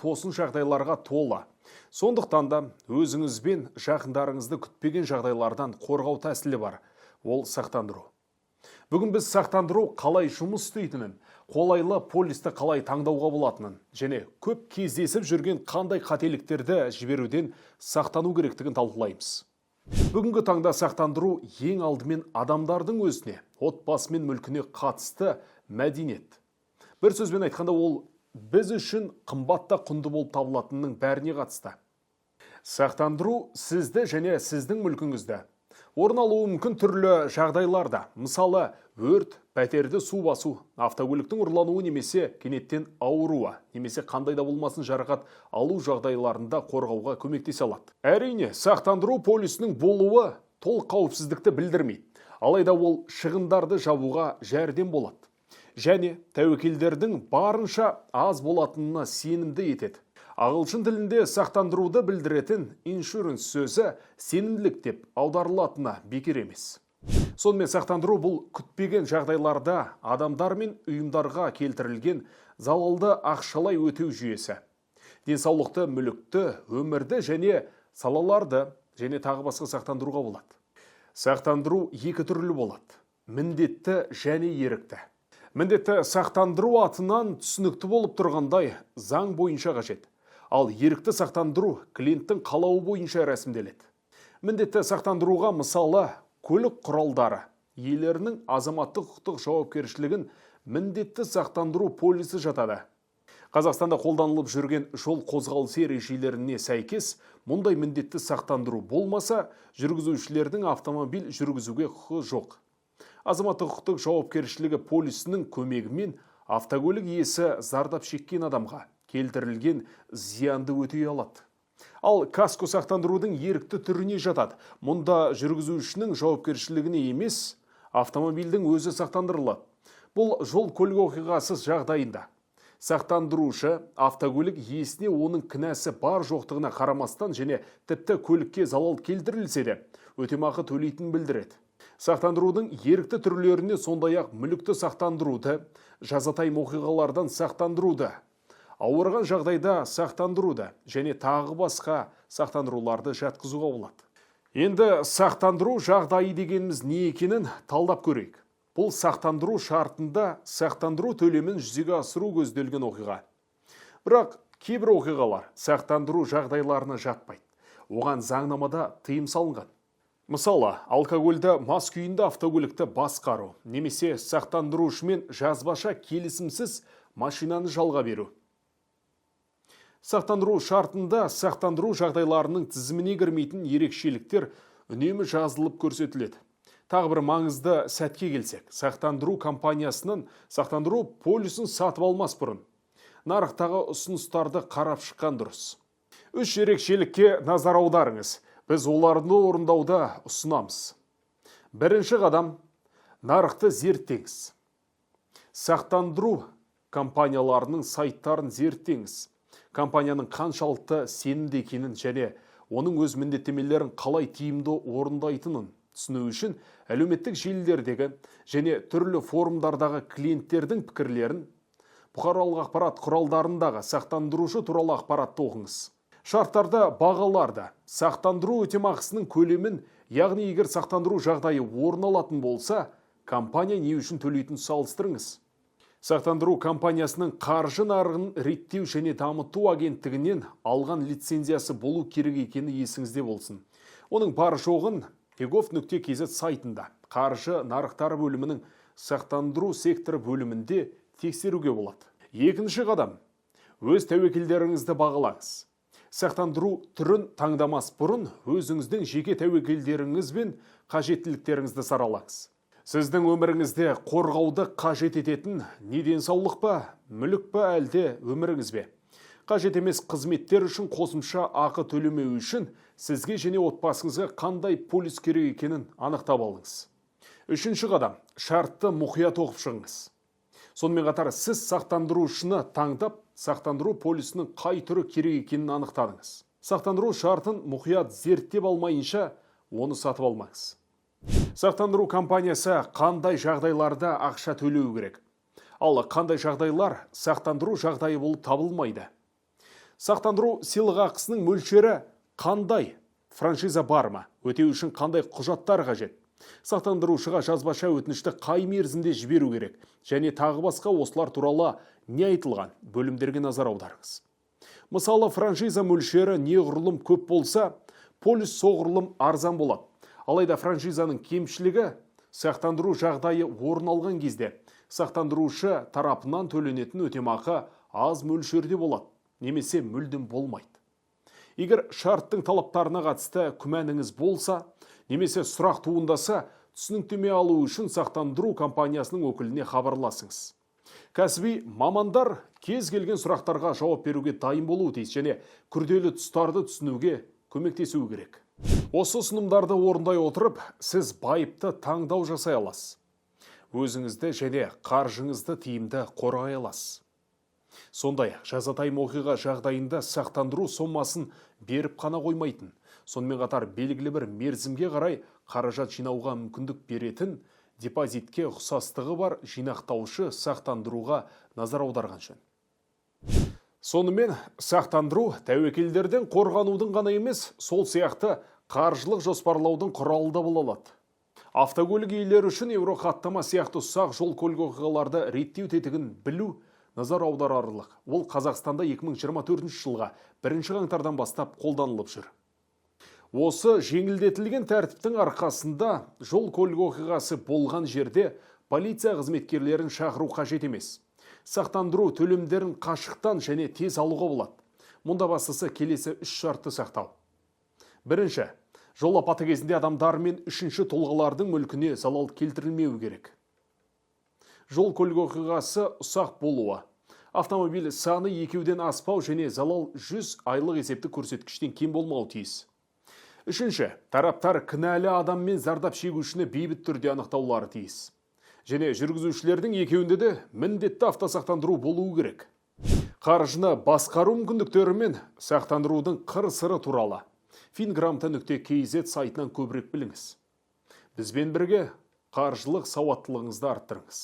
тосын жағдайларға толы. Сондықтан да өзіңіз бен жақындарыңызды күтпеген жағдайлардан қорғау тәсілі бар. Ол сақтандыру. Бүгін біз сақтандыру қалай жұмыс істейтінін, қолайлы полисті қалай таңдауға болатынын және көп кездесіп жүрген қандай қателіктерді жіберуден сақтану керектігін талқылаймыз. Бүгінгі таңда сақтандыру ең алдымен адамдардың өзіне, отбасы мен мүлкіне қатысты мәдениет. Бір сөзбен айтқанда ол біз үшін қымбатта құнды болып табылатынның бәріне қатысты. Сақтандыру сізді және сіздің мүлкіңізді орын алуы мүмкін түрлі жағдайларда, мысалы өрт, пәтерді су басу, автокөліктің ұрлануы немесе кенеттен ауруы, немесе қандай да болмасын жарақат алу жағдайларында қорғауға көмектесе алады. Әрине, сақтандыру полисінің болуы толық қауіпсіздікті білдірмейді, алайда ол шығындарды жабуға жәрдем болады және тәуекелдердің барынша аз болатынына сенімді етеді. Ағылшын тілінде сақтандыруды білдіретін insurance сөзі сенімділік деп аударылатыны бекер емес. Сонымен сақтандыру бұл күтпеген жағдайларда адамдар мен ұйымдарға келтірілген залалды ақшалай өтеу жүйесі. Денсаулықты, мүлікті, өмірді және салаларды және тағы басқа сақтандыруға болады. Сақтандыру екі түрлі болады: міндетті және ерікті. Міндетті сақтандыру атынан түсінікті болып тұрғандай заң бойынша қажет. Ал ерікті сақтандыру клиенттің қалауы бойынша рәсімделеді. Міндетті сақтандыруға мысалы көлік құралдары иелерінің азаматтық құқықтық жауапкершілігін міндетті сақтандыру полисі жатады. Қазақстанда қолданылып жүрген жол қозғалысы ережелеріне сәйкес мұндай міндетті сақтандыру болмаса, жүргізушілердің автомобиль жүргізуге құқы жоқ. Азаматтық құқықтық жауапкершілігі полисінің көмегімен автокөлік иесі зардап шеккен адамға келтірілген зиянды өтей алады. Ал каско сақтандырудың ерікті түріне жатады. Мұнда жүргізушінің жауапкершілігіне емес, автомобильдің өзі сақтандырылады. Бұл жол көлік оқиғасы жағдайында сақтандырушы автокөлік иесіне оның кінәсі бар жоқтығына қарамастан және тіпті көлікке залал келтірілсе де өтемақы төлейтінін білдіреді. Сақтандырудың ерікті түрлеріне сондай-ақ мүлікті сақтандыруды, жазатайым оқиғалардан сақтандыруды, ауырған жағдайда сақтандыруды және тағы басқа сақтандыруларды жатқызуға болады. Енді сақтандыру жағдайы дегеніміз не екенін талдап көрейік. Бұл сақтандыру шартында сақтандыру төлемін жүзеге асыру көзделген оқиға. Бірақ кейбір оқиғалар сақтандыру жағдайларына жатпайды. Оған заңнамада тыйым салынған. Мысалы, алкогольді мас күйінде автокөлікті басқару, немесе сақтандырушымен жазбаша келісімсіз машинаны жалға беру. Сақтандыру шартында сақтандыру жағдайларының тізіміне кірмейтін ерекшеліктер үнемі жазылып көрсетіледі. Тағы бір маңызды сәтке келсек, сақтандыру компаниясының сақтандыру полисін сатып алмас бұрын нарықтағы ұсыныстарды қарап шыққан дұрыс. Үш ерекшелікке назар аударыңыз. Біз оларды орындауда ұсынамыз. Бірінші қадам – нарықты зерттеңіз. Сақтандыру компанияларының сайттарын зерттеңіз. Компанияның қаншалықты сенімді екенін және оның өз міндеттемелерін қалай тиімді орындайтынын түсіну үшін әлеуметтік желілердегі және түрлі форумдардағы клиенттердің пікірлерін, бұқаралық ақпарат құралдарындағы сақтандырушы туралы ақпаратты оқыңыз. Шарттарда бағаларды, сақтандыру өтемақысының көлемін, яғни егер сақтандыру жағдайы орын алатын болса, компания не үшін төлейтінін салыстырыңыз. Сақтандыру компаниясының қаржы нарығын реттеу және дамыту агенттігінен алған лицензиясы болу керек екені есіңізде болсын. Оның бар жоғын egov.kz сайтында қаржы нарықтары бөлімінің сақтандыру секторы бөлімінде тексеруге болады. Екінші қадам – өз тәуекелдеріңізді бағалаңыз. Сақтандыру түрін таңдамас бұрын өзіңіздің жеке тәуекелдеріңіз бен қажеттіліктеріңізді саралаңыз. Сіздің өміріңізде қорғауды қажет ететін не денсаулық па, мүлік па әлде өміріңіз бе? Қажет емес қызметтер үшін қосымша ақы төлемеу үшін сізге және отбасыңызға қандай полис керек екенін анықтап алыңыз. Үшінші қадам – шартты мұқият оқып шығыңыз. Сонымен қатар сіз сақтандырушыны таңдап, сақтандыру полисінің қай түрі керек екенін анықтадыңыз. Сақтандыру шартын мұқият зерттеп алмайынша, оны сатып алмаңыз. Сақтандыру компаниясы қандай жағдайларда ақша төлеу керек? Ал қандай жағдайлар сақтандыру жағдайы болып табылмайды? Сақтандыру сыйлық ақысының мөлшері қандай? Франшиза бар ма? Өтеу үшін қандай құжаттар қажет? Сақтандырушыға жазбаша өтінішті қай мерзімде жіберу керек? Және тағы басқа осылар туралы не айтылған? Бөлімдерге назар аударыңыз. Мысалы, франшиза мөлшері неғұрлым көп болса, полис соғұрлым арзан болады. Алайда франшизаның кемшілігі сақтандыру жағдайы орын алған кезде сақтандырушы тарапынан төленетін өтемақы аз мөлшерде болады, немесе мүлдем болмайды. Егер шарттың талаптарына қатысты күмәніңіз болса, немесе сұрақ туындаса, түсініктеме алу үшін сақтандыру компаниясының өкіліне хабарласыңыз. Кәсіби мамандар кез келген сұрақтарға жауап беруге дайын болуы тиіс және күрделі тұстарды түсінуге көмектесуі керек. Осы ұсынымдарды орындай отырып, сіз байыпты таңдау жасай аласыз. Өзіңізді және қаржыңызды тиімді қорғай аласыз. Сондай-ақ, жазатайым оқиға жағдайында сақтандыру сомасын беріп қана қоймайтын, сонымен қатар белгілі бір мерзімге қарай қаражат жинауға мүмкіндік беретін депозитке ұқсастығы бар жинақтаушы сақтандыруға назар аударған жөн. Сонымен сақтандыру тәуекелдерден қорғанудың ғана емес, сол сияқты қаржылық жоспарлаудың құралы да бола алады. Автокөлік иелері үшін еврохаттама сияқты ұсақ жол көлік оқиғаларды реттеу тетігін білу назар аударарлық. Ол Қазақстанда 2024 жылға 1 қаңтардан бастап қолданылып жүр. Осы жеңілдетілген тәртіптің арқасында жол көлік оқиғасы болған жерде полиция қызметкерлерін шақыру қажет емес. Сақтандыру төлемдерін қашықтан және тез алуға болады. Мұнда бастысы келесі 3 шартты сақтау. Бірінші, жол апаты кезінде адамдар мен үшінші тұлғалардың мүлкіне залал келтірілмеу керек. Жол көлік оқиғасы ұсақ болуы. Автомобиль саны 2-ден аспау және залал 100 айлық есепті көрсеткіштен кем болмау тиіс. Үшінші, тараптар кінәлі адам мен зардап шегушіні бейбіт түрде анықтаулары тиіс. Және жүргізушілердің екеуінде де міндетті автосақтандыру болуы керек. Қаржыны басқару мүмкіндіктері мен сақтандырудың қыр-сыры туралы fingramta.kz сайтынан көбірек біліңіз. Бізбен бірге қаржылық сауаттылығыңызды арттырыңыз.